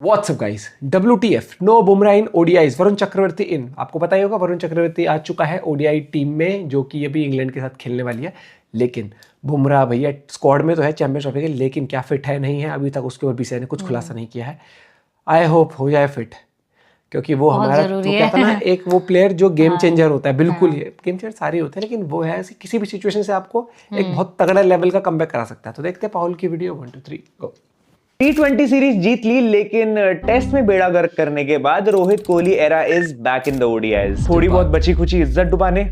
WhatsApp guys, WTF no Bumrah in ODIs, Varun Chakravarthy in. आपको पता ही होगा वरुण चक्रवर्ती आ चुका है ओडीआई टीम में, जो कि अभी इंग्लैंड के साथ खेलने वाली है। लेकिन बुमराह भैया स्क्वाड में तो है चैंपियंस ट्रॉफी के, लेकिन क्या फिट है नहीं है अभी तक उसके ऊपर बीसीसीआई ने कुछ खुलासा नहीं किया है। आई होप हो जाए फिट, क्योंकि वो हमारा वो कहता है ना, एक वो प्लेयर जो गेम चेंजर होता है। बिल्कुल गेम चेंजर सारे होते हैं, लेकिन वो है किसी भी सिचुएशन से आपको एक बहुत तगड़ा लेवल का कमबैक करा सकता है। तो देखते हैं पाहुल की वीडियो 1 2 3 गो। T20 सीरीज जीत ली, लेकिन टेस्ट में बेड़ा गर्क करने के बाद Rohit Kohli era is back in the ODIs. थोड़ी बहुत बची खुची इज्जत डुबाने,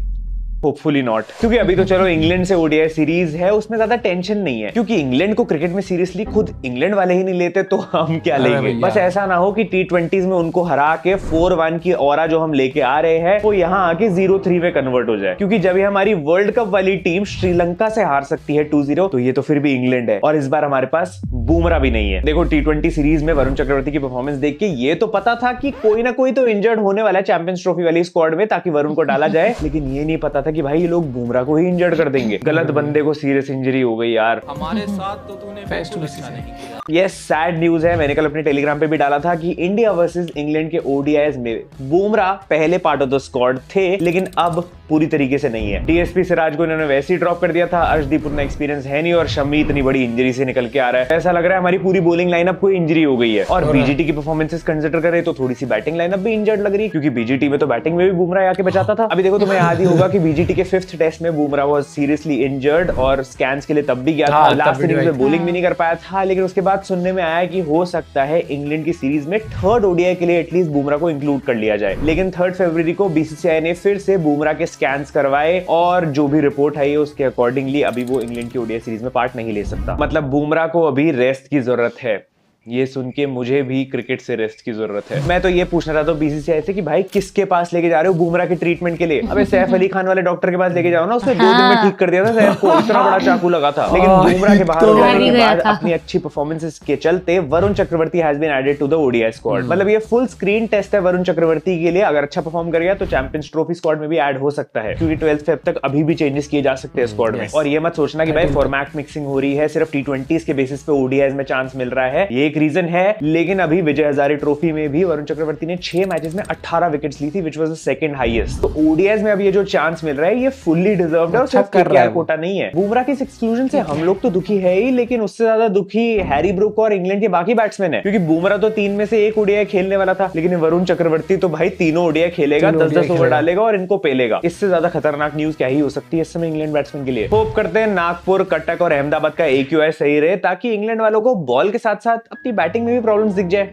होपफुली नॉट, क्योंकि अभी तो चलो इंग्लैंड से ओडीआई सीरीज है, उसमें ज्यादा टेंशन नहीं है, क्योंकि इंग्लैंड को क्रिकेट में सीरियसली खुद इंग्लैंड वाले ही नहीं लेते, तो हम क्या लेंगे। बस ऐसा ना हो कि T20s में उनको हरा के 4-1 की ऑरा जो हम लेके आ रहे हैं वो यहाँ आके 0-3 में कन्वर्ट हो जाए, क्योंकि जब हमारी वर्ल्ड कप वाली टीम श्रीलंका से हार सकती है 2-0, तो ये तो फिर भी इंग्लैंड है, और इस बार हमारे पास बुमराह भी नहीं है। देखो T20 सीरीज में वरुण चक्रवर्ती की परफॉर्मेंस देख के ये तो पता था कि कोई ना कोई तो इंजर्ड होने वाला है चैंपियंस ट्रॉफी वाली स्क्वाड में, ताकि वरुण को डाला जाए, लेकिन ये नहीं पता था कि भाई ये लोग बुमराह को ही इंजर्ड कर देंगे। गलत बंदे को सीरियस इंजरी हो गई यार। हमारे साथ तो तूने बिल्कुल अच्छा नहीं किया। ये सैड न्यूज है। मैंने कल अपने टेलीग्राम पे भी डाला था कि इंडिया वर्सेस इंग्लैंड के ओडीआईज में बुमराह पहले पार्ट ऑफ द स्क्वाड थे, लेकिन अब पूरी तरीके से नहीं है। डीएसपी सिराज को इन्होंने वैसे ही ड्रॉप कर दिया था। अर्शदीप उतना एक्सपीरियंस है नहीं, और शमी इतनी बड़ी इंजरी से निकल के आ रहा है। ऐसा लग रहा है हमारी पूरी बॉलिंग लाइनअप को इंजरी हो गई है, और बीजीटी की परफॉर्मेंसेस कंसीडर करें तो थोड़ी सी बैटिंग लाइनअप भी इंजर्ड लग रही है, क्योंकि बीजीटी में तो बैटिंग में भी बुमराह आके बचाता था। अभी देखो, तुम्हें याद ही होगा कि बीजीटी के 5th टेस्ट में बुमराह वाज सीरियसली इंजर्ड, और स्कैन्स के लिए तब भी गया था। लास्ट इनिंग्स में बॉलिंग भी नहीं कर पाया था, लेकिन उसके बाद सुनने में आया कि हो सकता है इंग्लैंड की सीरीज में 3rd ओडीआई के लिए एटलीस्ट बुमराह को इंक्लूड कर लिया जाए। लेकिन 3 फरवरी को बीसीसीआई ने फिर से बुमराह के स्कैन्स करवाए, और जो भी रिपोर्ट आई है उसके अकॉर्डिंगली अभी वो इंग्लैंड की ओडीआई सीरीज में पार्ट नहीं ले सकता। मतलब बुमराह को अभी रेस्ट की जरूरत है। ये सुन के मुझे भी क्रिकेट से रेस्ट की जरूरत है। मैं तो ये पूछना चाहता हूँ बीसीसीआई से कि भाई किसके पास लेके जा रहे हो बुमराह के ट्रीटमेंट के लिए? अबे सैफ अली खान वाले डॉक्टर के पास लेके जाओ ना, उसने 2 दिन में ठीक कर दिया था सैफ को, इतना बड़ा चाकू लगा था। लेकिन बुमराह के बाहर हो जाने के बाद अपनी अच्छी परफॉर्मेंसेस के चलते Varun Chakravarthy has been added to the ODI squad. मतलब ये फुल स्क्रीन टेस्ट है वरुण चक्रवर्ती के लिए। अगर अच्छा परफॉर्म करेगा तो चैंपियंस ट्रॉफी स्क्वाड में भी ऐड हो सकता है, क्योंकि 12 फेब तक अभी भी चेंजेस किए जा सकते हैं स्क्वाड में। और ये मत सोचना कि भाई फॉर्मेट मिक्सिंग हो रही है, सिर्फ T20s के बेसिस पे ओडीआईज में चांस मिल रहा है, ये एक रीजन है। लेकिन अभी विजय हजारे ट्रॉफी में भी वरुण चक्रवर्ती ने 6 मैचेस में 18 विकेट्स ली थी, which was the second highest. तो ओडीआईज में अभी ये जो चांस मिल रहा है ये फुल्ली डिजर्व्ड है, और सिर्फ केकेआर कोटा नहीं है। बुमराह के इस एक्सक्लूजन से हम लोग तो दुखी है ही, लेकिन उससे ज्यादा दुखी हैरी ब्रूक और इंग्लैंड के बाकी बैट्समैन है, क्योंकि बुमराह तो 3 में से 1 ओडीआई खेलने वाला था, लेकिन वरुण चक्रवर्ती तो भाई तीनों ओडीआई खेलेगा, 10-10 ओवर डालेगा और इनको पेलेगा। इससे ज्यादा खतरनाक न्यूज क्या ही हो सकती है इस समय इंग्लैंड बैट्समैन के लिए। होप करते हैं नागपुर, कटक और अहमदाबाद का AQI सही रहे, ताकि इंग्लैंड वालों को बॉल के साथ साथ अपनी बैटिंग में भी प्रॉब्लम्स दिख जाए।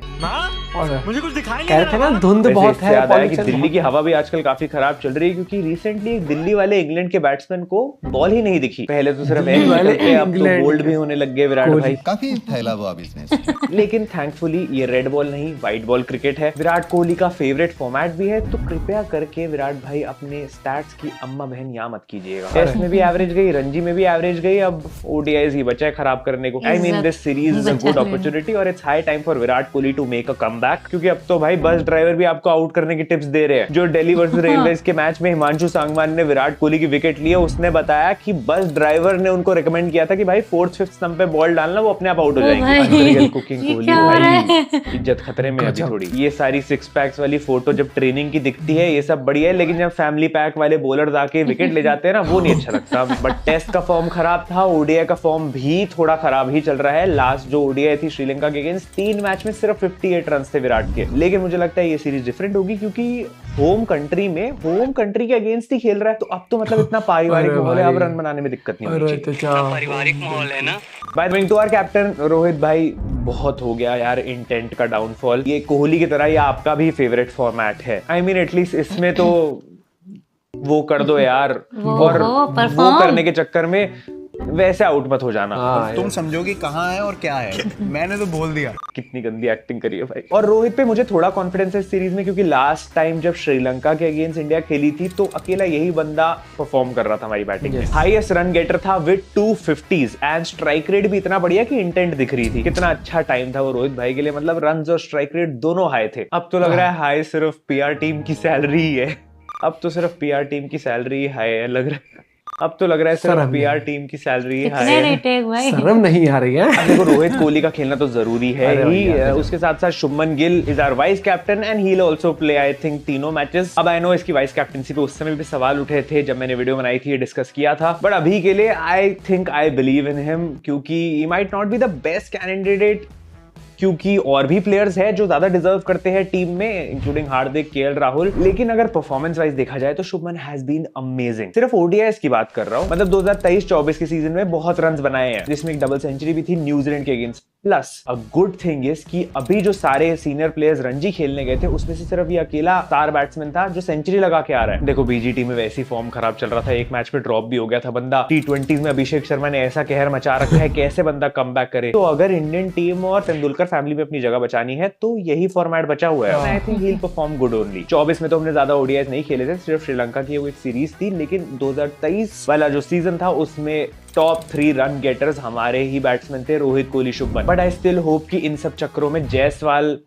मुझे कुछ दिखाई कह रहे थे ना धुंध बहुत है। याद आया कि दिल्ली की हवा भी आजकल काफी खराब चल रही है, क्योंकि रिसेंटली दिल्ली वाले इंग्लैंड के बैट्समैन को बॉल ही नहीं दिखी। पहले तो सिर्फ अब तो बोल्ड भी होने लग गए विराट भाई, काफी फैला हुआ बिजनेस। लेकिन थैंकफुली ये रेड बॉल नहीं व्हाइट बॉल क्रिकेट है। विराट कोहली का फेवरेट फॉर्मेट भी है, तो कृपया करके विराट भाई अपने स्टैट्स की अम्मा बहन यहाँ मत कीजिएगा। टेस्ट में भी एवरेज गई, रणजी में भी एवरेज गई, अब ओडीआईज ही बचा है खराब करने को। I mean this series is a good opportunity, और it's high time for Virat Kohli to make a comeback, क्योंकि अब तो भाई बस ड्राइवर भी आपको आउट करने की टिप्स दे रहे हैं। जो दिल्ली वर्सेस रेलवेज के मैच में हिमांशु सांगवान ने विराट कोहली की विकेट ली है, उसने बताया कि बस ड्राइवर ने उनको रिकमेंड किया था कि भाई 4th 5th स्टंप पे बॉल डालना, वो अपने आप आउट हो जाएंगे। कुकिंग कोहली भाई इज्जत खतरे में अभी थोड़ी। ये सारी 6 पैक्स वाली फोटो जब ट्रेनिंग की दिखती है ये सब बढ़िया है, लेकिन जब फैमिली पैक वाले बॉलर आके विकेट ले जाते हैं ना, वो नहीं अच्छा लगता। बट टेस्ट का फॉर्म खराब था, ओडीआई का फॉर्म भी थोड़ा खराब ही चल रहा है। लास्ट जो ओडीआई थी श्रीलंका के अगेंस्ट 3 मैच में सिर्फ 58 रन थे विराट के। लेकिन मुझे लगता है ये सीरीज डिफरेंट होगी, क्योंकि होम कंट्री में होम कंट्री के अगेंस्ट ही खेल रहा है, तो अब तो मतलब इतना पारिवारिक माहौल है, अब रन बनाने में दिक्कत नहीं होनी चाहिए। पारिवारिक माहौल है ना। By the way to our captain Rohit भाई, बहुत हो गया यार इंटेंट का डाउनफॉल। ये कोहली की तरह ये आपका भी फेवरेट फॉर्मेट है। आई मीन एटलीस्ट इसमें तो वो कर दो यार, और वो करने के चक्कर में वैसे आउट मत हो जाना। तुम समझोगे कहाँ है और क्या है, मैंने तो बोल दिया। कितनी गंदी एक्टिंग करी है भाई। और रोहित पे मुझे थोड़ा कॉन्फिडेंस है इस सीरीज में, क्योंकि लास्ट टाइम जब श्रीलंका के अगेंस्ट इंडिया खेली थी तो अकेला यही बंदा परफॉर्म कर रहा था हमारी बैटिंग में। हाईएस्ट रन गेटर था with 250s, and strike rate भी इतना बढ़िया कि इंटेंट दिख रही थी। कितना अच्छा टाइम था वो रोहित भाई के लिए, मतलब रन और स्ट्राइक रेट दोनों हाई थे। अब तो लग रहा है हाई सिर्फ PR टीम की सैलरी ही है। अब तो सिर्फ PR टीम की सैलरी हाई है लग रहा है। अब तो लग रहा है सिर्फ शर्म पीआर टीम की सैलरी है कितने रिटेक भाई? शर्म नहीं आ रही है। अब देखो रोहित कोहली का खेलना तो जरूरी है अरे ही, भैया, उसके साथ साथ Shubman Gill is our vice captain and he will also play I think तीनों मैचेस। अब आई नो इसकी वाइस कैप्टनसी पे उस समय भी सवाल उठे थे जब मैंने वीडियो बनाई थी, डिस्कस किया था, बट अभी के लिए I think I believe in him, क्योंकि he might not be the best candidate, क्योंकि और भी प्लेयर्स हैं जो ज्यादा डिजर्व करते हैं टीम में, इंक्लूडिंग हार्दिक, केएल राहुल, लेकिन अगर परफॉर्मेंस वाइज देखा जाए तो शुभमन हैज बीन अमेजिंग। सिर्फ ओडीआईस की बात कर रहा हूं, मतलब 2023-24 के सीजन में बहुत रन्स बनाए हैं, जिसमें एक डबल सेंचुरी भी थी न्यूजीलैंड के against. Plus a good thing is कि अभी जो सारे सीनियर प्लेयर्स रणजी खेलने गए थे उसमें से सिर्फ ये अकेला स्टार बैट्समैन था जो सेंचुरी लगा के आ रहा है। देखो बीजीटी में वैसी फॉर्म खराब चल रहा था, एक मैच पे ड्रॉप भी हो गया था बंदा, टी20 में अभिषेक शर्मा ने ऐसा कहर मचा रखा है, कैसे बंदा कमबैक करे। तो अगर इंडियन टीम और तेंदुलकर फैमिली में अपनी जगह बचानी है तो यही फॉर्मेट बचा हुआ है। I think he will perform good only. 24 में तो हमने ज्यादा ओडीआईस नहीं खेले थे, सिर्फ श्रीलंका की वो एक सीरीज थी, लेकिन 2023 वाला जो सीजन था उसमें टॉप 3 रन गेटर्स हमारे ही बैट्समैन थे, Rohit Kohli, Shubman. But I still hope कि इन सब चक्करों में जायसवाल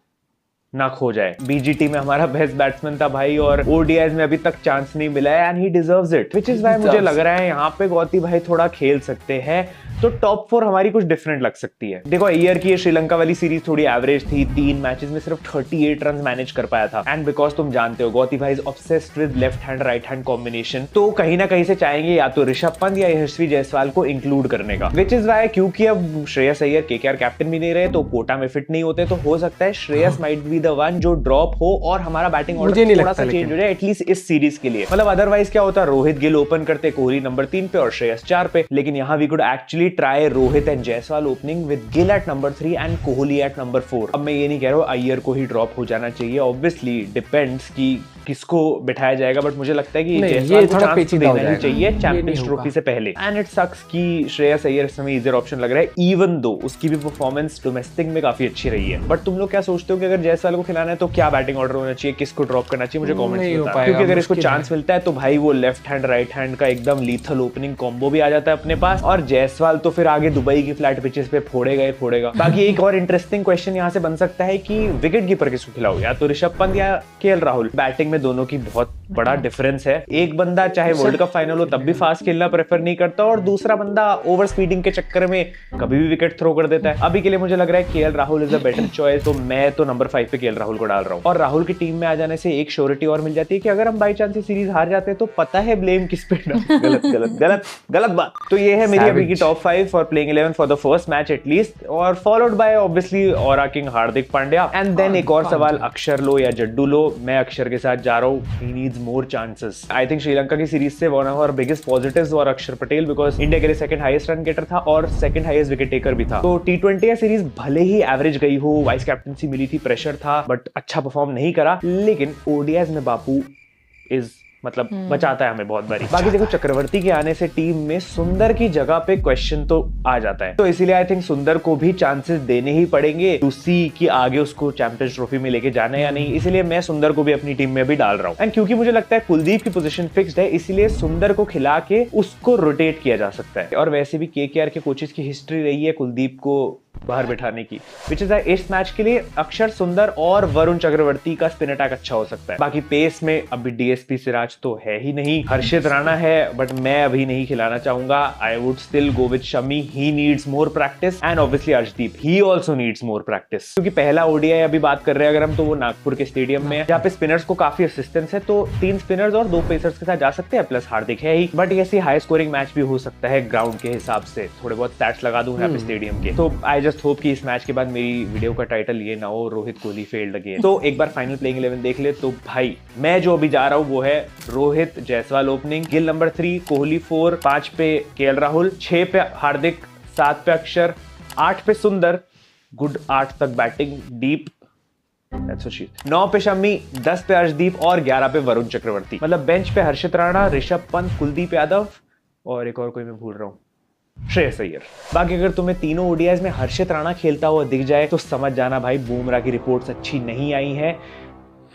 ना खो जाए। बीजीटी में हमारा बेस्ट बैट्समैन था भाई, और ओडीआईस में अभी तक चांस नहीं मिला है and he deserves it, which is why मुझे लग रहा है यहाँ पे गौती भाई थोड़ा खेल सकते हैं तो टॉप 4 हमारी कुछ डिफरेंट लग सकती है। देखो ईयर की ये श्रीलंका वाली सीरीज थोड़ी एवरेज थी, 3 मैचेस में सिर्फ 38 रन मैनेज कर पाया था, एंड बिकॉज तुम जानते हो गौती भाई is obsessed with left hand right hand combination, तो कहीं ना कहीं से चाहेंगे या तो ऋषभ पंत या यशस्वी जायसवाल को इंक्लूड करने का, विच इज व्हाई क्योंकि अब श्रेयस अय्यर केकेआर कैप्टन भी नहीं रहे तो कोटा में फिट नहीं होते, तो हो सकता है Shreyas might be the one जो ड्रॉप हो और हमारा बैटिंग ऑर्डर थोड़ा सा चेंज हो जाए एटलीस्ट इस सीरीज के लिए। मतलब अदरवाइज क्या होता, रोहित गिल ओपन करते, कोहली नंबर 3 पे और श्रेयस 4 पे, लेकिन यहाँ we could actually try Rohit and Jaiswal opening with Gill at number 3 and Kohli at number 4। अब मैं ये नहीं कह रहा हूँ अय्यर को ही ड्रॉप हो जाना चाहिए, ऑब्वियसली डिपेंड्स कि किसको बिठाया जाएगा, बट मुझे लगता है कि जायसवाल को चांस देना ही चाहिए चैंपियंस ट्रॉफी से पहले। एंड इट सक्स कि श्रेयस अय्यर इस समय इजियर ऑप्शन लग रहा है, इवन दो उसकी भी परफॉर्मेंस डोमेस्टिक में काफी अच्छी रही है। बट तुम लोग क्या सोचते हो कि अगर जायसवाल को खिलाना है तो क्या बैटिंग ऑर्डर होना चाहिए, किसको ड्रॉप करना चाहिए, मुझे कमेंट्स में बताओ, क्योंकि अगर इसको चांस मिलता है तो भाई वो लेफ्ट हैंड राइट हैंड का एकदम लीथल ओपनिंग कॉम्बो भी आ जाता है अपने पास, और जायसवाल तो फिर आगे दुबई की फ्लैट पिचेस पे फोड़ेगा। बाकी एक और इंटरेस्टिंग क्वेश्चन यहाँ से बन सकता है कि विकेट कीपर किसको खिलाओ, या तो ऋषभ पंत या केएल राहुल। बैटिंग में दोनों की बहुत बड़ा डिफरेंस है, एक बंदा चाहे वर्ल्ड कप फाइनल हो तब भी फास्ट खेलना प्रेफर नहीं करता, और दूसरा बंदा ओवर स्पीडिंग के चक्कर में कभी भी विकेट थ्रो कर देता है। अभी के लिए मुझे लग रहा है KL Rahul is a better choice, तो मैं तो नंबर 5 पे केएल राहुल को डाल रहा हूँ। और राहुल की टीम में आ जाने से एक श्योरिटी और मिल जाती है कि अगर हम बाई चांस सीरीज हार जाते हैं तो पता है ब्लेम किस पे गलत बात। तो ये है मेरी अभी की top 5 for playing 11 for the first match at least, और followed by obviously aura king Hardik Pandya, and then एक और सवाल अक्षर लो या जड्डू लो। मैं अक्षर के साथ जा रहा हूँ, he needs more chances. I think Sri Lanka की सीरीज से one of our biggest positives और अक्षर पटेल, बिकॉज इंडिया के लिए सेकंड हाईएस्ट रन गेटर था और सेकंड हाईएस्ट विकेट टेकर भी था। तो टी20 सीरीज भले ही एवरेज गई हो, वाइस कैप्टनसी मिली थी, प्रेशर था, बट अच्छा परफॉर्म नहीं करा, लेकिन ओडीआईज में बापू इज मतलब बचाता है हमें बहुत बारी। बाकी देखो चक्रवर्ती के आने से टीम में सुंदर की जगह पे क्वेश्चन तो आ जाता है, तो इसीलिए आई थिंक सुंदर को भी चांसेस देने ही पड़ेंगे टू सी कि आगे उसको चैंपियंस ट्रॉफी में लेके जाना है या नहीं। इसीलिए मैं सुंदर को भी अपनी टीम में भी डाल रहा हूँ, एंड क्योंकि मुझे लगता है कुलदीप की पोजीशन फिक्स्ड है, इसीलिए सुंदर को खिला के उसको रोटेट किया जा सकता है। और वैसे भी केकेआर के कोचेस की हिस्ट्री रही है कुलदीप को बाहर बिठाने की, विच इज इस मैच के लिए अक्षर, सुंदर और वरुण चक्रवर्ती का स्पिन अटैक अच्छा हो सकता है। बाकी पेस में अभी डीएसपी सिराज तो है ही नहीं, हर्षित राणा है, बट मैं अभी नहीं खिलाना चाहूंगा। I would still go with Shami, he needs more practice, and obviously Arshdeep, he also needs more practice, क्योंकि पहला ओडीआई अभी बात कर रहे हैं अगर हम, तो वो नागपुर के स्टेडियम में है जहाँ पे स्पिनर्स को काफी असिस्टेंस है, तो 3 स्पिनर्स और 2 पेसर्स के साथ जा सकते हैं, प्लस हार्दिक है ही, बट ऐसी हाई स्कोरिंग मैच भी हो सकता है ग्राउंड के हिसाब से। थोड़े बहुत स्टैट्स लगा दूं यहाँ पे स्टेडियम के, तो आई जस्ट होप कि इस मैच के बाद मेरी वीडियो का टाइटल ये ना हो रोहित कोहली फेल्ड अगेन। तो एक बार फाइनल प्लेइंग 11 देख ले, तो भाई मैं जो अभी जा रहा हूँ वो है रोहित जायसवाल ओपनिंग, गिल नंबर 3, कोहली 4, 5 पे केएल राहुल, 6 पे हार्दिक, 7 पे अक्षर, 8 पे सुंदर, गुड 8 तक बैटिंग डीप, 9 पे शमी, 10 पे अर्शदीप और 11 पे वरुण चक्रवर्ती। मतलब बेंच पे हर्षित राणा, ऋषभ पंत, कुलदीप यादव और एक और कोई मैं भूल रहा हूँ, श्रेयस अय्यर। बाकी अगर तुम्हें तीनों ओडीआईज में हर्षित राणा खेलता हुआ दिख जाए तो समझ जाना भाई बुमराह की रिपोर्ट्स अच्छी नहीं आई है,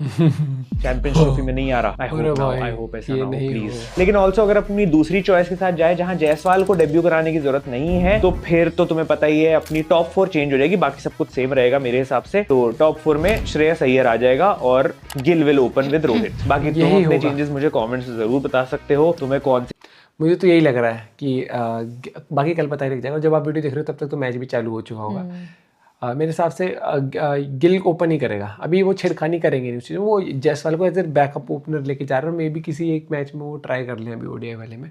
चैंपियंस ट्रॉफी में नहीं आ रहा। आई होप ऐसा ना हो प्लीज। लेकिन ऑल्सो अगर अपनी दूसरी चॉइस के साथ जाए जहां जायसवाल को डेब्यू कराने की जरूरत नहीं है, तो फिर तो तुम्हें पता ही है अपनी टॉप 4 चेंज हो जाएगी, बाकी सब कुछ सेम रहेगा मेरे हिसाब से। तो टॉप 4 में श्रेयस अय्यर आ जाएगा और Gill will open with Rohit. बाकी तुम अपने चेंजेस मुझे कमेंट्स में जरूर बता सकते हो, तुम्हें कौन सी मुझे तो यही लग रहा है कि बाकी कल पता ही लग जाएगा। जब आप वीडियो देख रहे हो तब तक तो मैच भी चालू हो चुका होगा। मेरे हिसाब से गिल ओपन ही करेगा, अभी वो छेड़खानी करेंगे नहीं उस चीज़ में। वो जायसवाल को एज ए बैकअप ओपनर लेके जा रहे हैं, मे बी किसी एक मैच में वो ट्राई कर लें अभी ओडीआई वाले में।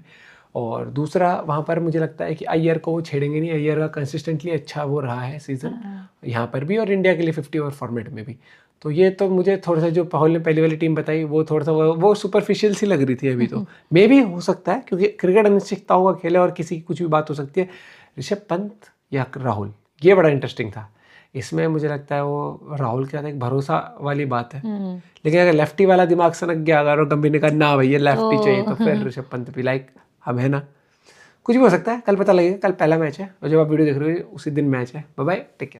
और दूसरा वहाँ पर मुझे लगता है कि अय्यर को वो छेड़ेंगे नहीं। अय्यर का कंसिस्टेंटली अच्छा वो रहा है सीज़न यहाँ पर भी और इंडिया के लिए 50 ओवर फॉर्मेट में भी। तो ये तो मुझे थोड़ा सा जो पाहुल ने पहली वाली टीम बताई वो थोड़ा सा वो सुपरफिशियल सी लग रही थी अभी तो। मे भी हो सकता है क्योंकि क्रिकेट अनिश्चितताओं का खेल है और किसी की कुछ भी बात हो सकती है। ऋषभ पंत या राहुल, ये बड़ा इंटरेस्टिंग था। इसमें मुझे लगता है वो राहुल के साथ एक भरोसा वाली बात है, लेकिन अगर लेफ्टी वाला दिमाग सनक गया अगर और गंभीर ने कहा ना भैया लेफ्टी चाहिए तो फिर ऋषभ पंत भी लाइक हम है ना, कुछ भी हो सकता है। कल पता लगेगा, कल पहला मैच है और जब आप वीडियो देख रहे हो उसी दिन मैच है। Bye bye, take care.